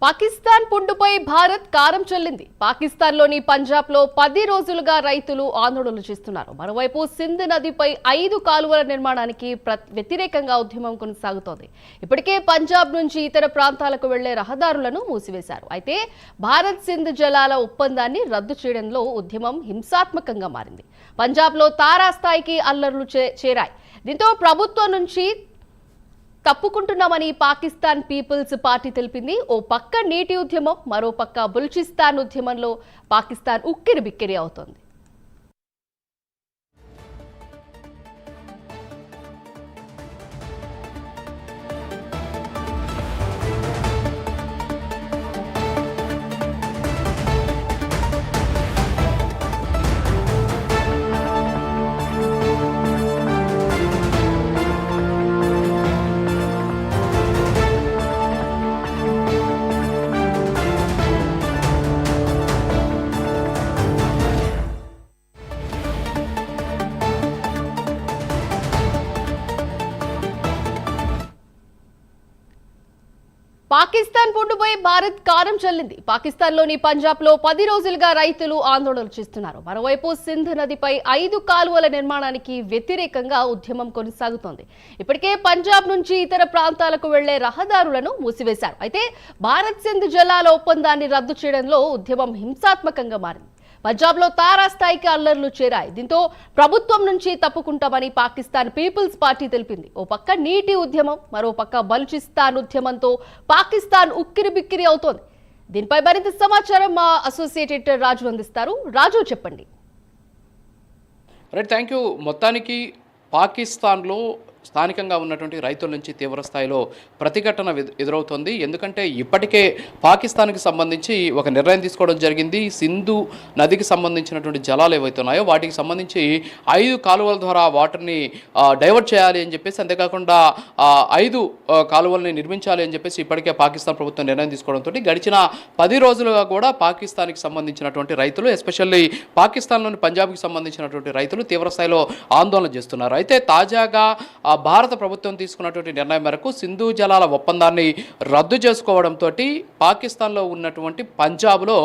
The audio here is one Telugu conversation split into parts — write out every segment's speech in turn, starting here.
పాకిస్తాన్ పుండుపై భారత్ కారం చల్లింది. పాకిస్తాన్లోని పంజాబ్లో 10 రోజులుగా రైతులు ఆందోళనలు చేస్తున్నారు. మరోవైపు సింధ్ నదిపై 5 కాలువల నిర్మాణానికి వ్యతిరేకంగా ఉద్యమం కొనసాగుతోంది. ఇప్పటికే పంజాబ్ నుంచి ఇతర ప్రాంతాలకు వెళ్లే రహదారులను మూసివేశారు. అయితే భారత్ సింధ్ జలాల ఒప్పందాన్ని రద్దు చేయడంలో ఉద్యమం హింసాత్మకంగా మారింది. పంజాబ్లో తారాస్థాయికి అల్లర్లు చేరాయి. దీంతో ప్రభుత్వం నుంచి తప్పుకుంటున్నామని పాకిస్తాన్ పీపుల్స్ పార్టీ తెలిపింది. ఓ పక్క నీటి ఉద్యమం, మరో పక్క బలూచిస్తాన్ ఉద్యమంలో పాకిస్తాన్ ఉక్కిరిబిక్కిరి అవుతోంది. పాకిస్తాన్ పుండుపై భారత్ కారం చల్లింది. పాకిస్తాన్లోని పంజాబ్లో 10 రోజులుగా రైతులు ఆందోళనలు చేస్తున్నారు. మరోవైపు సింధ్ నదిపై 5 కాలువల నిర్మాణానికి వ్యతిరేకంగా ఉద్యమం కొనసాగుతోంది. ఇప్పటికే పంజాబ్ నుంచి ఇతర ప్రాంతాలకు వెళ్లే రహదారులను మూసివేశారు. అయితే భారత్ సింధ్ జలాల ఒప్పందాన్ని రద్దు చేయడంలో ఉద్యమం హింసాత్మకంగా మారింది. పంజాబ్లో తారాస్థాయికి అల్లర్లు చేరాయి. దీంతో ప్రభుత్వం నుంచి తప్పుకుంటామని పాకిస్తాన్ పీపుల్స్ పార్టీ తెలిపింది. ఓ పక్క నీటి ఉద్యమం, మరో పక్క బలూచిస్తాన్ ఉద్యమంతో పాకిస్తాన్ ఉక్కిరిబిక్కిరి అవుతోంది. దీనిపై మరింత సమాచారం మా అసోసియేట్ ఎడిటర్ రాజు అందిస్తారు. రాజు, చెప్పండి. Right, thank you. మొత్తానికి పాకిస్తాన్లో స్థానికంగా ఉన్నటువంటి రైతుల నుంచి తీవ్ర స్థాయిలో ప్రతిఘటన ఎదురవుతోంది. ఎందుకంటే ఇప్పటికే పాకిస్తాన్కి సంబంధించి ఒక నిర్ణయం తీసుకోవడం జరిగింది. సింధు నదికి సంబంధించినటువంటి జలాలు ఏవైతున్నాయో వాటికి సంబంధించి 5 కాలువల ద్వారా వాటర్ని డైవర్ట్ చేయాలి అని చెప్పేసి, అంతేకాకుండా 5 కాలువల్ని నిర్మించాలి అని చెప్పేసి ఇప్పటికే పాకిస్తాన్ ప్రభుత్వం నిర్ణయం తీసుకోవడంతో గడిచిన 10 రోజులుగా కూడా పాకిస్తాన్కి సంబంధించినటువంటి రైతులు, ఎస్పెషల్లీ పాకిస్తాన్లోని పంజాబ్కి సంబంధించినటువంటి రైతులు తీవ్ర స్థాయిలో ఆందోళన చేస్తున్నారు. అయితే తాజాగా భారత ప్రభుత్వం తీసుకున్నటువంటి నిర్ణయం మేరకు సింధు జలాల ఒప్పందాన్ని రద్దు చేసుకోవడంతో పాకిస్తాన్లో ఉన్నటువంటి పంజాబ్లో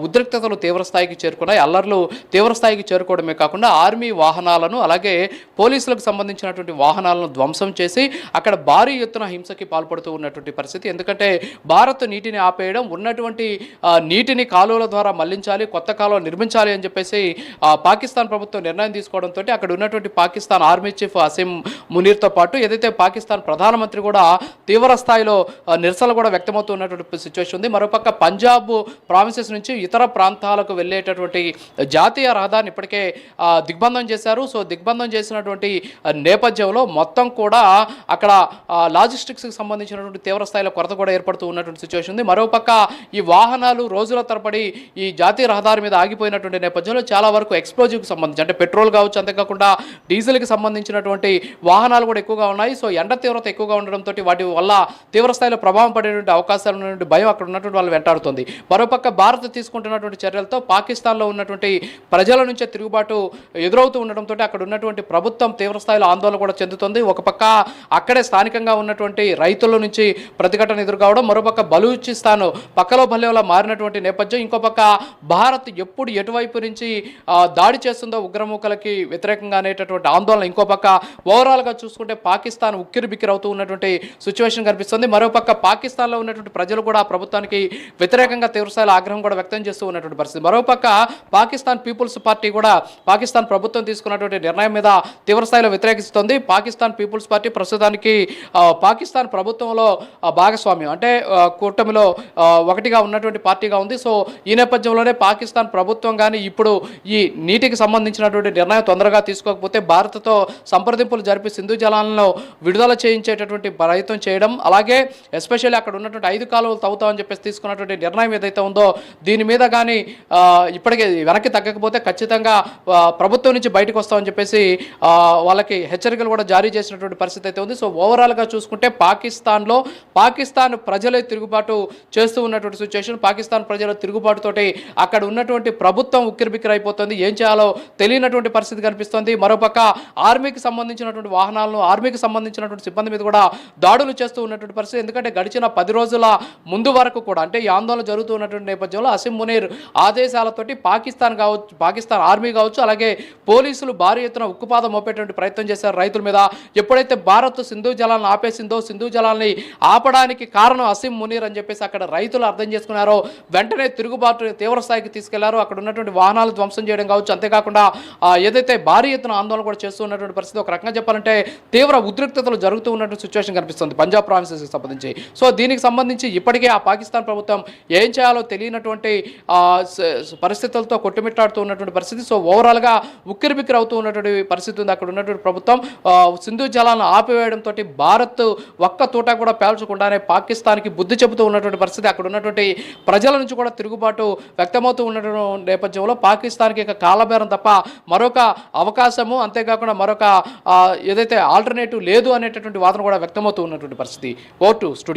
ఉద్రిక్తతలు తీవ్రస్థాయికి చేరుకున్నాయి. అల్లర్లు తీవ్రస్థాయికి చేరుకోవడమే కాకుండా ఆర్మీ వాహనాలను, అలాగే పోలీసులకు సంబంధించినటువంటి వాహనాలను ధ్వంసం చేసి అక్కడ భారీ ఎత్తున హింసకి పాల్పడుతూ ఉన్నటువంటి పరిస్థితి. ఎందుకంటే భారత్ నీటిని ఆపేయడం, ఉన్నటువంటి నీటిని కాలువల ద్వారా మళ్లించాలి, కొత్త కాలువ నిర్మించాలి అని చెప్పేసి పాకిస్తాన్ ప్రభుత్వం నిర్ణయం తీసుకోవడంతో అక్కడ ఉన్నటువంటి పాకిస్తాన్ ఆర్మీ చీఫ్ అసీం మునీర్తో పాటు ఏదైతే పాకిస్తాన్ ప్రధానమంత్రి కూడా తీవ్ర స్థాయిలో నిరసనలు కూడా వ్యక్తమవుతున్నటువంటి సిచ్యువేషన్ ఉంది. మరోపక్క పంజాబ్ ప్రావిన్సెస్ నుంచి ఇతర ప్రాంతాలకు వెళ్ళేటటువంటి జాతీయ రహదారిని ఇప్పటికే దిగ్బంధం చేశారు. సో దిగ్బంధం చేసినటువంటి నేపథ్యంలో మొత్తం కూడా అక్కడ లాజిస్టిక్స్కి సంబంధించినటువంటి తీవ్ర స్థాయిలో కొరత కూడా ఏర్పడుతూ ఉన్నటువంటి సిచ్యువేషన్ ఉంది. మరోపక్క ఈ వాహనాలు రోజుల తరబడి ఈ జాతీయ రహదారి మీద ఆగిపోయినటువంటి నేపథ్యంలో చాలా వరకు ఎక్స్ప్లోజివ్కి సంబంధించి, అంటే పెట్రోల్ కావచ్చు, అంతేకాకుండా డీజిల్కి సంబంధించినటువంటి వాహనాలు కూడా ఎక్కువగా ఉన్నాయి. సో ఎండ తీవ్రత ఎక్కువగా ఉండడంతో వాటి వల్ల తీవ్ర స్థాయిలో ప్రభావం పడేటువంటి అవకాశాలు ఉన్నటువంటి భయం అక్కడ ఉన్నటువంటి వాళ్ళు వెంటాడుతుంది. మరోపక్క భారత్ తీసుకుంటున్నటువంటి చర్యలతో పాకిస్తాన్లో ఉన్నటువంటి ప్రజల నుంచే తిరుగుబాటు ఎదురవుతూ ఉండడంతో అక్కడ ఉన్నటువంటి ప్రభుత్వం తీవ్ర స్థాయిలో ఆందోళన కూడా చెందుతుంది. ఒక పక్క అక్కడే స్థానికంగా ఉన్నటువంటి రైతుల నుంచి ప్రతిఘటన ఎదురు కావడం, మరోపక్క బలూచిస్తాన్ పక్కలో భలేలా మారినటువంటి నేపథ్యం, ఇంకో పక్క భారత్ ఎప్పుడు ఎటువైపు నుంచి దాడి చేస్తుందో ఉగ్రముఖలకి వ్యతిరేకంగా అనేటటువంటి ఆందోళన, ఇంకో పక్క ఓవరాల్గా చూసుకుంటే పాకిస్తాన్ ఉక్కిరిబిక్కిరి అవుతూ ఉన్నటువంటి సిచ్యువేషన్ కనిపిస్తుంది. మరోపక్క పాకిస్తాన్లో ఉన్నటువంటి ప్రజలు కూడా ప్రభుత్వానికి వ్యతిరేకంగా తీవ్రస్థాయిలో ఆగ్రహం కూడా వ్యక్తం చేస్తూ ఉన్నటువంటి పరిస్థితి. మరోపక్క పాకిస్తాన్ పీపుల్స్ పార్టీ కూడా పాకిస్తాన్ ప్రభుత్వం తీసుకున్నటువంటి నిర్ణయం మీద తీవ్రస్థాయిలో వ్యతిరేకిస్తుంది. పాకిస్తాన్ పీపుల్స్ పార్టీ ప్రస్తుతానికి పాకిస్తాన్ ప్రభుత్వంలో భాగస్వామ్యం, అంటే కూటమిలో ఒకటిగా ఉన్నటువంటి పార్టీగా ఉంది. సో ఈ నేపథ్యంలోనే పాకిస్తాన్ ప్రభుత్వం కానీ ఇప్పుడు ఈ నీటికి సంబంధించినటువంటి నిర్ణయం తొందరగా తీసుకోకపోతే భారత్తో సంప్రదింపులు జరిపి సింధు జలాలను విడుదల చేయించేటటువంటి ప్రయత్నం చేయడం, అలాగే ఎస్పెషల్లీ అక్కడ ఉన్నటువంటి 5 కాలువలు తవ్వుతామని చెప్పేసి తీసుకున్నటువంటి నిర్ణయం ఏదైతే ఉందో దీని మీద కానీ ఇప్పటికే వెనక్కి తగ్గకపోతే ఖచ్చితంగా ప్రభుత్వం నుంచి బయటకు వస్తామని చెప్పేసి వాళ్ళకి హెచ్చరికలు కూడా జారీ చేసినటువంటి పరిస్థితి అయితే ఉంది. సో ఓవరాల్గా చూసుకుంటే పాకిస్తాన్ ప్రజలే తిరుగుబాటు చేస్తూ ఉన్నటువంటి సిచ్యువేషన్. పాకిస్తాన్ ప్రజల తిరుగుబాటుతోటి అక్కడ ఉన్నటువంటి ప్రభుత్వం ఉక్కిరిబిక్కిరి అయిపోతుంది. ఏం చేయాలో తెలియనటువంటి పరిస్థితి కనిపిస్తుంది. మరోపక్క ఆర్మీకి సంబంధించినటువంటి వాహనాలను ఆర్మీకి సంబంధించినటువంటి సిబ్బంది మీద కూడా దాడులు చేస్తూ ఉన్నటువంటి పరిస్థితి. ఎందుకంటే గడిచిన 10 రోజుల ముందు వరకు కూడా అంటే ఈ ఆందోళన జరుగుతూ ఉన్నటువంటి నేపథ్యంలో అసీం మునీర్ ఆదేశాలతోటి పాకిస్తాన్ ఆర్మీ కావచ్చు, అలాగే పోలీసులు భారీ ఎత్తున ఉక్కుపాదం మోపేటువంటి ప్రయత్నం చేశారు రైతుల మీద. ఎప్పుడైతే భారత్ సింధు జలాలను ఆపేసిందో, సింధు జలాల్ని ఆపడానికి కారణం అసీం మునీర్ అని చెప్పేసి అక్కడ రైతులు అర్థం చేసుకున్నారో వెంటనే తిరుగుబాటు తీవ్ర స్థాయికి తీసుకెళ్లారు. అక్కడ ఉన్నటువంటి వాహనాలు ధ్వంసం చేయడం కావచ్చు, అంతేకాకుండా ఏదైతే భారీ ఎత్తున ఆందోళన కూడా చేస్తూ ఉన్నటువంటి పరిస్థితి. ఒక రకంగా చెప్పాలంటే తీవ్ర ఉద్రిక్తతలు జరుగుతూ ఉన్నటువంటి సిచ్యువేషన్ కనిపిస్తుంది పంజాబ్ ప్రావిన్సెస్కి సంబంధించి. సో దీనికి సంబంధించి ఇప్పటికే ఆ పాకిస్తాన్ ప్రభుత్వం ఏం చేయాలో తెలియనటువంటి పరిస్థితులతో కొట్టుమిట్టాడుతూ ఉన్నటువంటి పరిస్థితి. సో ఓవరాల్గా ఉక్కిరిబిక్కిరి అవుతూ ఉన్నటువంటి పరిస్థితి ఉంది అక్కడ ఉన్నటువంటి ప్రభుత్వం. సింధు జలాలను ఆపివేయడంతో భారత్ ఒక్క తూట కూడా పేల్చకుండానే పాకిస్తాన్కి బుద్ధి చెబుతూ ఉన్నటువంటి పరిస్థితి. అక్కడ ఉన్నటువంటి ప్రజల నుంచి కూడా తిరుగుబాటు వ్యక్తమవుతూ ఉన్నటువంటి నేపథ్యంలో పాకిస్తాన్కి ఇక కాలబేరం తప్ప మరొక అవకాశము, అంతేకాకుండా మరొక ఏదైతే ఆల్టర్నేటివ్ లేదు అనేటటువంటి వాదన కూడా వ్యక్తమవుతూ ఉన్నటువంటి పరిస్థితి. Vote studio.